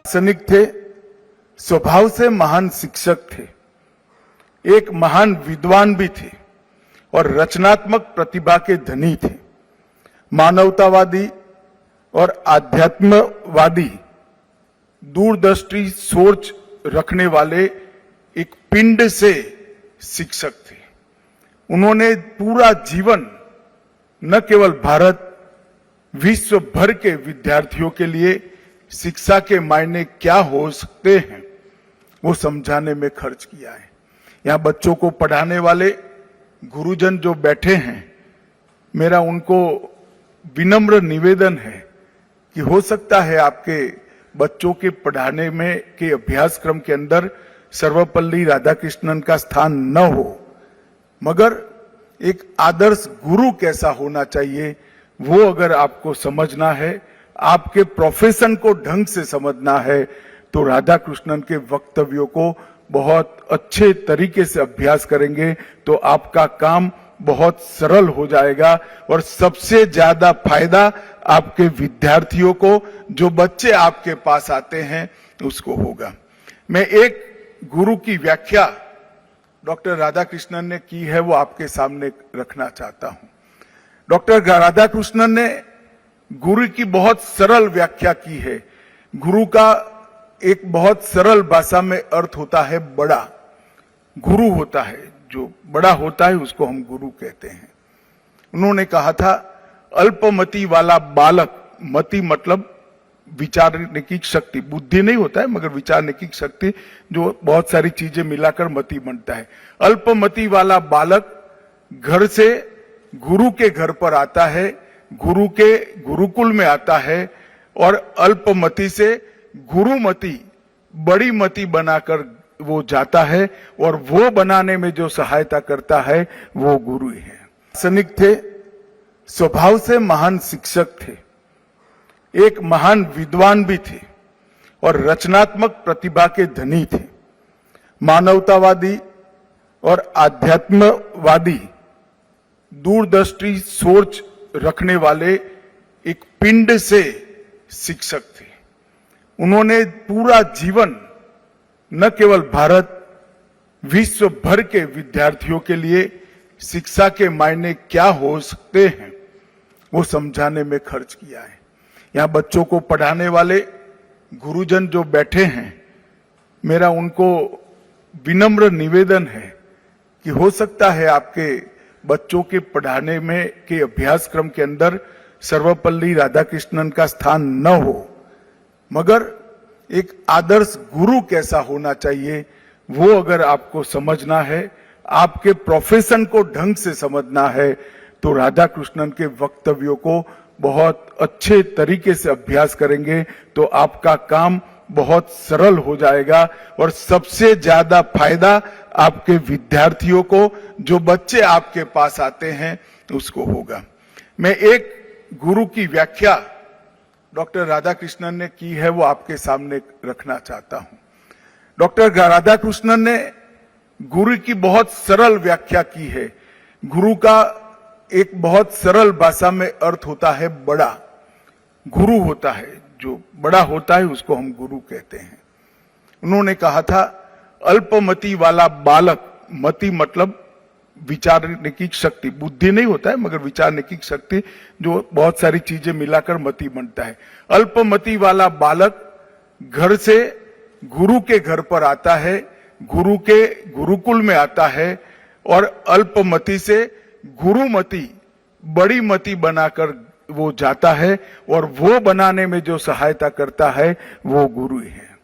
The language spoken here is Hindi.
दार्शनिक थे, स्वभाव से महान शिक्षक थे, एक महान विद्वान भी थे और रचनात्मक प्रतिभा के धनी थे। मानवतावादी और आध्यात्मवादी दूरदृष्टि सोच रखने वाले एक पिंड से शिक्षक थे। उन्होंने पूरा जीवन न केवल भारत, विश्व भर के विद्यार्थियों के लिए शिक्षा के मायने क्या हो सकते हैं वो समझाने में खर्च किया है। यहाँ बच्चों को पढ़ाने वाले गुरुजन जो बैठे हैं, मेरा उनको विनम्र निवेदन है कि हो सकता है आपके बच्चों के पढ़ाने में के अभ्यासक्रम के अंदर सर्वपल्ली राधाकृष्णन का स्थान न हो, मगर एक आदर्श गुरु कैसा होना चाहिए वो अगर आपको समझना है, आपके प्रोफेशन को ढंग से समझना है, तो राधा कृष्णन के वक्तव्यों को बहुत अच्छे तरीके से अभ्यास करेंगे तो आपका काम बहुत सरल हो जाएगा और सबसे ज्यादा फायदा आपके विद्यार्थियों को, जो बच्चे आपके पास आते हैं, उसको होगा। मैं एक गुरु की व्याख्या डॉक्टर राधाकृष्णन ने की है वो आपके सामने रखना चाहता हूं। डॉक्टर राधाकृष्णन ने गुरु की बहुत सरल व्याख्या की है। गुरु का एक बहुत सरल भाषा में अर्थ होता है बड़ा। गुरु होता है, जो बड़ा होता है उसको हम गुरु कहते हैं। उन्होंने कहा था अल्पमति वाला बालक, मति मतलब विचारने की शक्ति, बुद्धि नहीं होता है मगर विचारने की शक्ति, जो बहुत सारी चीजें मिलाकर मति बनता है। अल्पमति वाला बालक घर से गुरु के घर पर आता है, गुरु के गुरुकुल में आता है और अल्पमति से गुरुमति, बड़ी मति बनाकर वो जाता है और वो बनाने में जो सहायता करता है वो गुरु ही है। दार्शनिक थे, स्वभाव से महान शिक्षक थे, एक महान विद्वान भी थे और रचनात्मक प्रतिभा के धनी थे। मानवतावादी और आध्यात्मवादी दूरदृष्टि सोच रखने वाले एक पिंड से शिक्षक थे। उन्होंने पूरा जीवन न केवल भारत, विश्व भर के विद्यार्थियों के लिए शिक्षा के मायने क्या हो सकते हैं वो समझाने में खर्च किया है। यहाँ बच्चों को पढ़ाने वाले गुरुजन जो बैठे हैं, मेरा उनको विनम्र निवेदन है कि हो सकता है आपके बच्चों के पढ़ाने में के अभ्यासक्रम के अंदर सर्वपल्ली राधाकृष्णन का स्थान न हो, मगर एक आदर्श गुरु कैसा होना चाहिए वो अगर आपको समझना है, आपके प्रोफेशन को ढंग से समझना है, तो राधा कृष्णन के वक्तव्यों को बहुत अच्छे तरीके से अभ्यास करेंगे तो आपका काम बहुत सरल हो जाएगा और सबसे ज्यादा फायदा आपके विद्यार्थियों को, जो बच्चे आपके पास आते हैं, उसको होगा। मैं एक गुरु की व्याख्या डॉक्टर राधाकृष्णन ने की है वो आपके सामने रखना चाहता हूं। डॉक्टर राधाकृष्णन ने गुरु की बहुत सरल व्याख्या की है। गुरु का एक बहुत सरल भाषा में अर्थ होता है बड़ा। गुरु होता है, जो बड़ा होता है उसको हम गुरु कहते हैं। उन्होंने कहा था अल्पमति वाला बालक, मति मतलब विचारने की शक्ति, बुद्धि नहीं होता है मगर विचारने की शक्ति, जो बहुत सारी चीजें मिलाकर मति बनता है। अल्पमति वाला बालक घर से गुरु के घर पर आता है, गुरु के गुरुकुल में आता है और अल्पमति से गुरुमति, बड़ी मति बनाकर वो जाता है और वो बनाने में जो सहायता करता है वो गुरु ही है।